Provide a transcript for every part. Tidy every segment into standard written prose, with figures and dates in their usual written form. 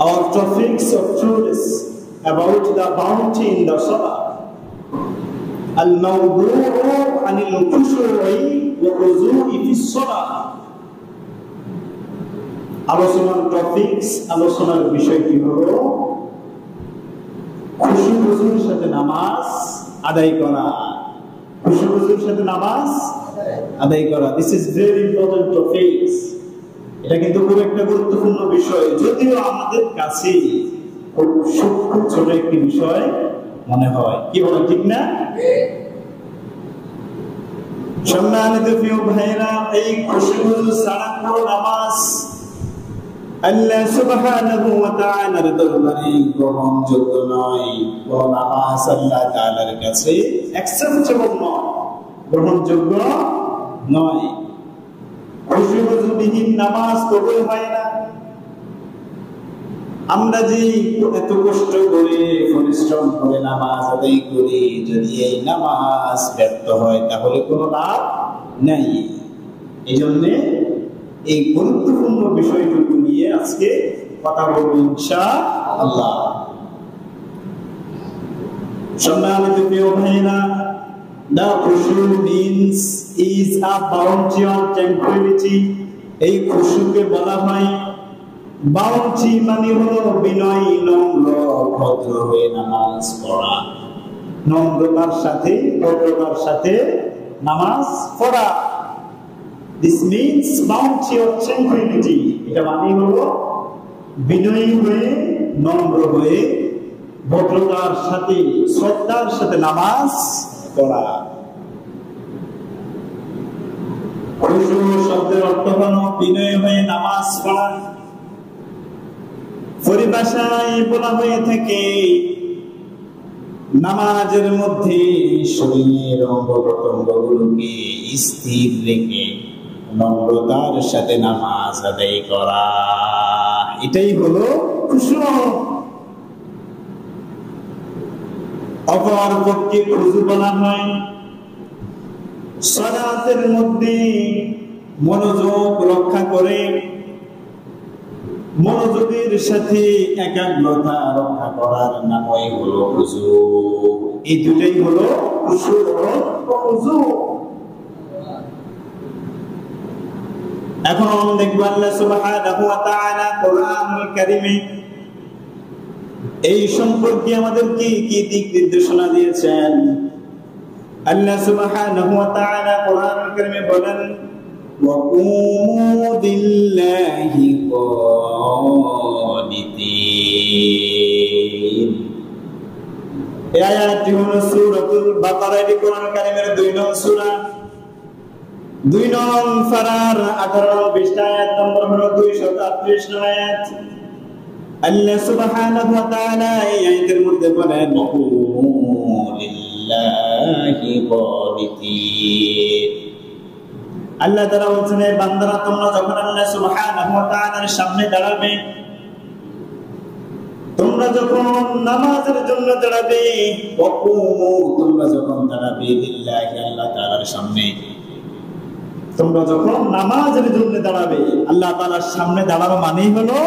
our topics of truths about the bounty in the salah. Al-mawdu'u anil khushu'i wa khuzu'i fi salah. আলোচনার topics, আলোচনার বিষয়টি হলো খুশু-খুজুর সাথে নামাজ আদায় করা। খুশু-খুজুর সাথে নামাজ আদায় করা, this is very important topics. এটা কিন্তু খুব একটা গুরুত্বপূর্ণ বিষয়, যদিও আমাদের কাছে খুব সূক্ষ্ম ছোট একটি বিষয় মনে হয়। কি বলেন, ঠিক না? সম্মানিত প্রিয় ভাইরা, এই খুশু-খুজুর ছাড়া কোনো নামাজ আল্লাহ সুবহানাহু ওয়া তাআলার দরবারে গ্রহণযোগ্য নয়। কোন নামাজ আল্লাহ তাআলার কাছে অ্যাকসেপ্টেবল নয়, গ্রহণযোগ্য নয়। খুশু-খুজুবিহীন নামাজ কবুল হয় না। আমরা যে এত কষ্ট করে পরিশ্রম করে নামাজ আদায় করি, যদি এই নামাজ ব্যর্থ হয় তাহলে কোনো লাভ নেই। এই জন্যে এই গুরুত্বপূর্ণ বিষয়টুকু নিয়ে আজকে কথা বলবো ইনশাআল্লাহ। সম্মানিত প্রিয় ভাইরা, the khushu means is a bounty on tranquility. এই খুশুকে বলা হয় বাউন্টি, মানে হলো বিনয়, নম্র, ভদ্র হয়ে নামাজ পড়া। নম্রতার সাথে, ভদ্রতার সাথে নামাজ পড়া। This means bounty of tranquility. এটা মানে হলো বিনয়ী হয়ে, নম্র হয়ে, ভদ্রতার সাথে, শ্রদ্ধার সাথে নামাজ পড়া। খুশু শব্দের অর্থ হলো বিনয়ী হয়ে নামাজ পড়া। পরিভাষায় বলা হয়ে থাকে নামাজের মধ্যে শরীরের অঙ্গ প্রত্যঙ্গগুলোকে স্থির রেখে নম্রতার সাথে নামাজ আদায় করা, এটাই হলো খুশু। অপর পক্ষে খুশু বলা হয় সালাতের মধ্যে মনোযোগ রক্ষা করে, মনোযোগের সাথে একাগ্রতা রক্ষা করার নামই হলো খুশু। এই দুটাই হলো খুশু ও খুশু। এখন দেখব আল্লাহ সুবহানাহু ওয়া তাআলা কোরআনুল কারীমে এই সম্পর্কে আমাদেরকে কি দিক নির্দেশনা দিয়েছেন। আল্লাহ সুবহানাহু ওয়া তাআলা কোরআনুল কারীমে বলেন ওয়া কুমু লিল্লাহি কানিতিন। এই আয়াতটি হলো সূরাতুল বাকারা, এটি কোরআনুল কারীমের 2 নং সূরা, 2 নং ফারার 18 নং পৃষ্ঠা, আয়াত নম্বর হলো 238 নং আয়াত। আল্লাহ সুবহানাহু ওয়া তাআলা এই আয়াতের মধ্যে বলেন লিল্লাহি কানিতিন। আল্লাহ তাআলা বলেন, বান্দারা তোমরা যখন আল্লাহ সুবহানাহু ওয়া তাআলার সামনে দাঁড়াবে, তোমরা যখন নামাজের জন্য দাঁড়াবে, তোমরা যখন দাঁড়াবে লিল্লাহি আল্লাহ তাআলার সামনে, তোমরা যখন নামাজের জন্য দাঁড়াবে, আল্লাহ তাআলার সামনে দাঁড়ানো মানেই হলো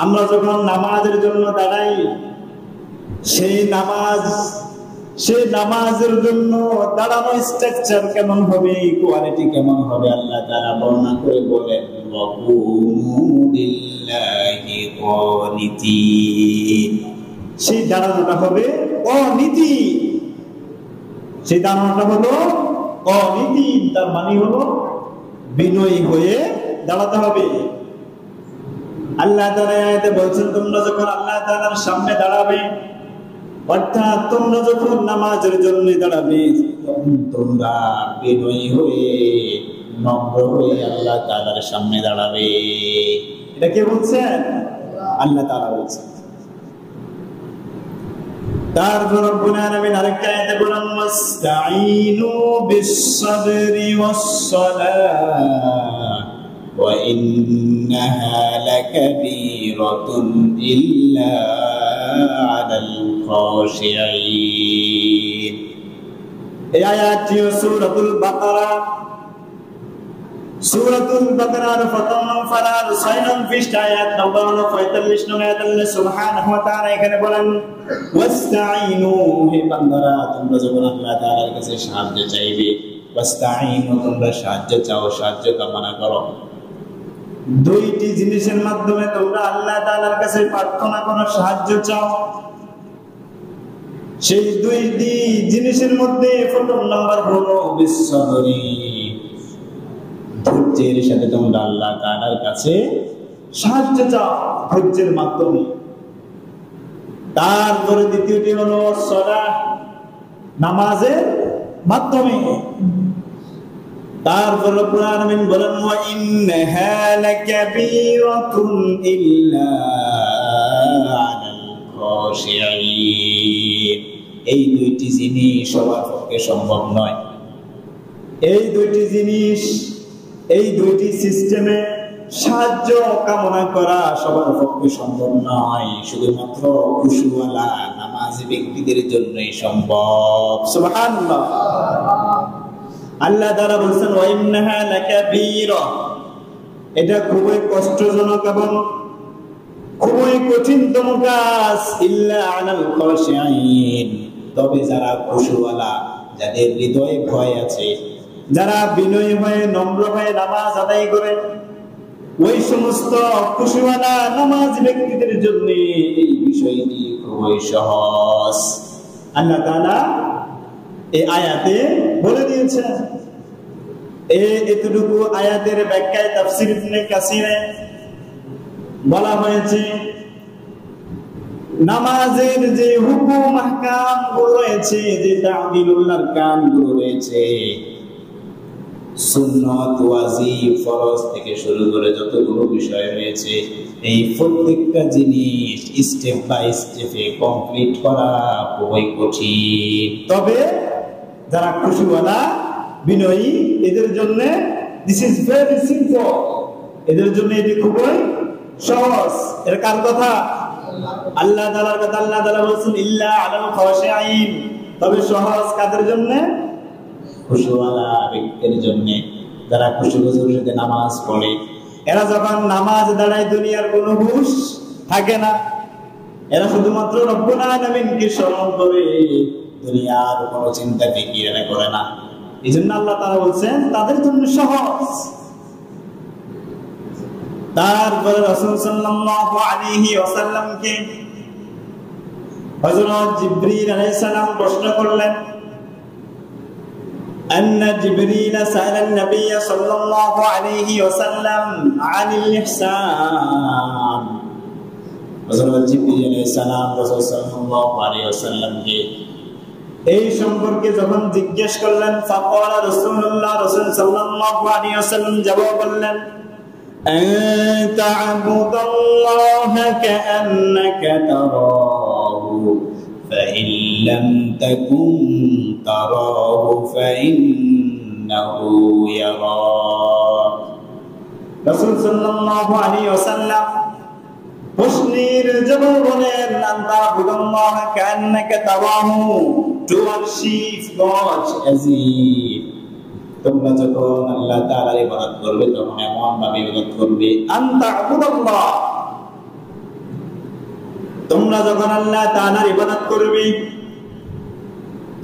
আমরা যখন নামাজের জন্য দাঁড়াই, সেই নামাজের জন্য দাঁড়ানো স্ট্রাকচার কেমন হবে, কোয়ালিটি কেমন হবে, আল্লাহ তাআলা বর্ণনা করে বলেন সেই দাঁড়ানোটা হবে অনীতি। সেই দাঁড়ানোটা হলো অনীতি, তার মানে হলো বিনয়ী হয়ে দাঁড়াতে হবে। আল্লাহ তাআলা আয়াতে বলছেন তোমরা যখন আল্লাহ তাআলার সামনে দাঁড়াবে, অর্থাৎ তোমরা যখন নামাজের জন্য দাঁড়াবে, তখন তোমরা বিনয়ী হয়ে, নম্র হয়ে আল্লাহ তাআলার সামনে দাঁড়াবে। এটা কে বলছেন? আল্লাহ তাআলা বলছেন। তারপর রব্বুল আলামিন আরেকটা আয়াতে বলেন ওয়াস্তাঈনু বিস-সাবরি ওয়াস-সালাহ ওয়া ইন্নাহা লাকাবীরাতুন ইল্লা আলাল খাশিঈন। এই আয়াতটি সূরাতুল বাকারা সূরাতুল বাকারার প্রথম পারার 6 নং পৃষ্ঠা আয়াত নম্বর 45 নং আয়াতে আল্লাহ সুবহানাহু ওয়া তাআলা এখানে বলেন ওয়াস্তাঈনু, হে বান্দারা তোমরা যখন আল্লাহ তাআলার কাছে সাহায্য চাইবে, ওয়াস্তাঈনু তোমরা সাহায্য চাও, সাহায্য কামনা করো। দুইটি জিনিসের মাধ্যমে তোমরা আল্লাহ তাআলার কাছে প্রার্থনা করো, সাহায্য চাও। সেই দুইটি জিনিসের মধ্যে প্রথম নাম্বার হলো বিসবরি, ধৈর্যের সাথে তোমরা আল্লাহ তাআলার কাছে সাহায্য চাও ধৈর্যের মাধ্যমে। তারপরে দ্বিতীয়টি হলো সালাহ, নামাজের মাধ্যমে। তারপর কুরআন আমিন বলেন ওয়া ইন্নাহা লাকাবীরাতুন ইল্লা আলাল খাশিঈন, এই দুইটি জিনিস সবার পক্ষে সম্ভব নয়। এই দুইটি জিনিস, এই দুইটি সিস্টেমে সাহায্য কামনা করা সবার পক্ষে সম্ভব নয়, শুধুমাত্র খুশুওয়ালা নামাজি ব্যক্তিদের জন্যই সম্ভব। সুবহানাল্লাহ। আল্লাহ তাআলা বলেন ওয়া ইন্নাহা লাকাবীরা, এটা খুবই কষ্টজনক এবং খুবই কঠিনতম কাজ। ইল্লা আলাল খাশিঈন, তবে যারা খুশুওয়ালা, যাদের হৃদয়ে ভয় আছে, যারা বিনয়ী হয়ে নম্র হয়ে নামাজ আদায় করে, ওই সমস্ত খুশুওয়ালা নামাজ ব্যক্তিদের জন্য এই বিষয়টি খুবই সহজ। আল্লাহ তাআলা এই আয়াতে বলে দিয়েছেন। এতটুকু আয়াতের ব্যাখ্যায় তাফসীর ইবনে কাসিরে বলা হয়েছে নামাজের যে হুকুম আহকাম গুলো রয়েছে, যে তা'দীলুল আরকান গুলো রয়েছে, সুন্নাত, ওয়াজিব, ফরজ থেকে শুরু করে যতগুলো বিষয় রয়েছে, এই প্রত্যেকটা জিনিস স্টেপ বাই স্টেপে কমপ্লিট করা খুবই কঠিন। তবে যারা খুশুওয়ালা, বিনয়ী, এদের জন্য দিস ইজ ভেরি সিম্পল, এদের জন্য এটি খুবই সহজ। এর কার কথা? আল্লাহ তাআলার কথা। আল্লাহ তাআলা বলেছেন ইল্লা আলাল খাশিঈন, তবে সহজ কাদের জন্য? খুশুওয়ালা ব্যক্তির জন্য, যারা খুশুর সাথে নামাজ পড়ে। এরা যখন নামাজ দাঁড়ায় দুনিয়ার কোনো হুঁশ থাকে না, এরা শুধুমাত্র রব্বুল আলামিনকে স্মরণ করে, দুনিয়ার কোনো চিন্তা ফিকির এরা করে না। এই জন্য আল্লাহ তাআলা বলছেন তাদের জন্য সহজ। তারপরে রাসূল সাল্লাল্লাহু আলাইহি ওয়াসাল্লামকে হযরত জিবরীল আলাইহিস সালাম প্রশ্ন করলেন। أن جبريل سأل النبي صلى الله عليه وسلم عن الإحسان, হযরত জিবরীল আলাইহিস সালাম রাসূল সাল্লাল্লাহু আলাইহি ওয়াসাল্লামকে এই সম্পর্কে যখন জিজ্ঞেস করলেন, ফাকালা রাসূলুল্লাহ, রাসূল সাল্লাল্লাহু আলাইহি ওয়াসাল্লাম জবাব বললেন আনতা আবুদাল্লাহা কাআন্নাকা তারাহু فإن لم تكن تراه فإنه يراك। রাসূল সাল্লাল্লাহু আলাইহি ওয়াসাল্লাম প্রশ্নের জবাব বলেন আনতা আবুদাল্লাহা কাআন্নাকা তারাহু, to worship God as if, তোমরা যখন আল্লাহ তাআলার ইবাদত করবে তখন এমন ভাবে ইবাদত করবে। আনতা আবুদাল্লাহ, তোমরা যখন আল্লাহ তাআলার ইবাদত করবে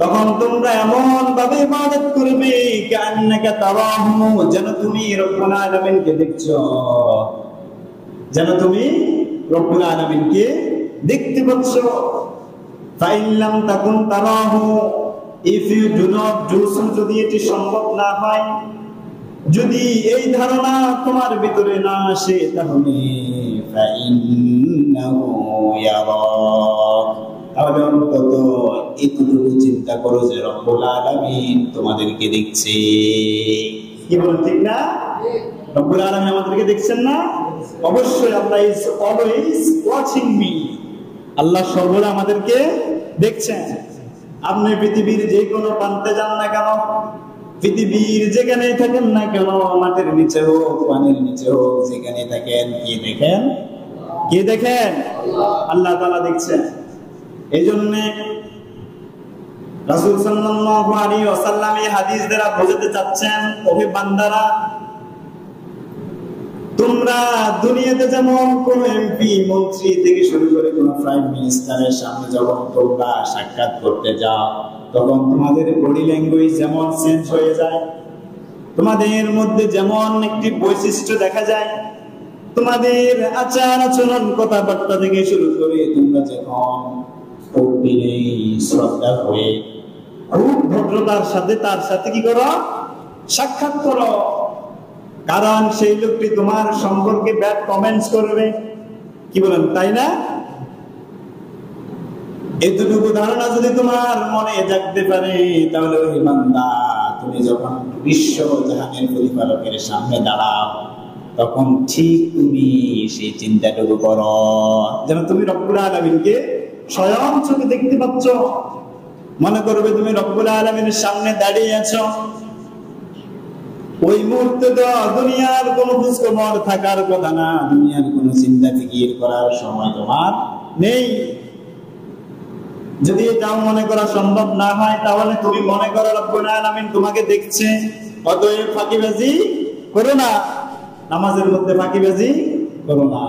তখন তোমরা এমন ভাবে ইবাদত করবে কান্নাকা তারাহু, যেন তুমি রব্বুল আলামিনকে দেখছো, যেন তুমি রব্বুল আলামিনকে দেখতে পাচ্ছ। ফাইন লাম তাকুন তারাহু, if you do not do so, যদি এটি সম্ভব না হয়, যদি এই ধারণা তোমার ভিতরে না আসে, তাহলে ফাইন্নাহু ইয়ারাক, তাহলে অন্তত এতটুকু চিন্তা করো যে রব্বুল আলামিন তোমাদেরকে দেখছে। কি বলেন, ঠিক না? রব্বুল আলামিন আমাদেরকে দেখছেন না? অবশ্যই। আল্লাহ ইজ অলওয়েজ ওয়াচিং মি, আল্লাহ সর্বদা আমাদেরকে দেখছেন। আপনি পৃথিবীর যে কোনো প্রান্তে যান না কেন, পৃথিবীর যেখানেই থাকেন না কেন, মাটির নিচে হোক, পানির নিচে হোক, যেখানে থাকেন, কি দেখেন? কে দেখেন? আল্লাহ তাআলা দেখছেন। এই জন্য রাসূল সাল্লাল্লাহু আলাইহি ওয়াসাল্লাম এই হাদিস দ্বারা বোঝাতে চাচ্ছেন, ওহে বান্দারা, তোমরা দুনিয়াতে যেমন কোন এমপি মন্ত্রী থেকে শুরু করে কোন প্রাইম মিনিস্টারের সামনে যখন তোমরা সাক্ষাৎ করতে যাও, তখন তোমাদের বডি ল্যাঙ্গুয়েজ যেমন চেঞ্জ হয়ে যায়, তোমাদের মধ্যে যেমন একটি বৈশিষ্ট্য দেখা যায়, তোমাদের আচার আচরণ কথাবার্তা থেকে শুরু করে তোমরা যখন খুব বিনয়ী শ্রদ্ধা হয়ে খুব ভদ্রতার সাথে তার সাথে কি করো, সাক্ষাৎ করো। কারণ সেই লোকটি তোমার সম্পর্কে ব্যাড কমেন্টস করবে, কি বলেন তাই না? এতটুকু ধারণা যদি তোমার মনে জাগতে পারে, তাহলে ওই বান্দা তুমি যখন বিশ্ব জাহানের প্রতিপালকের সামনে দাঁড়াও, তখন ঠিক তুমি সেই চিন্তাটুকু করো যেন তুমি রব্বুল আলামিনকে স্বয়ং চোখে দেখতে পাচ্ছ। মনে করবে তুমি রব্বুল আলামিনের সামনে দাঁড়িয়ে আছো, ওই মুহূর্তে তো দুনিয়ার কোনো খোঁজখবর থাকার কথা না, দুনিয়ার কোনো চিন্তা ফিকির করার সময় তোমার নেই। যদি এটাও মনে করা সম্ভব না হয়, তাহলে তুমি মনে করো রব্বুল আলামিন তোমাকে দেখছে। অতএব ফাঁকিবাজি করো না, নামাজের মধ্যে ফাঁকিবাজি করো না।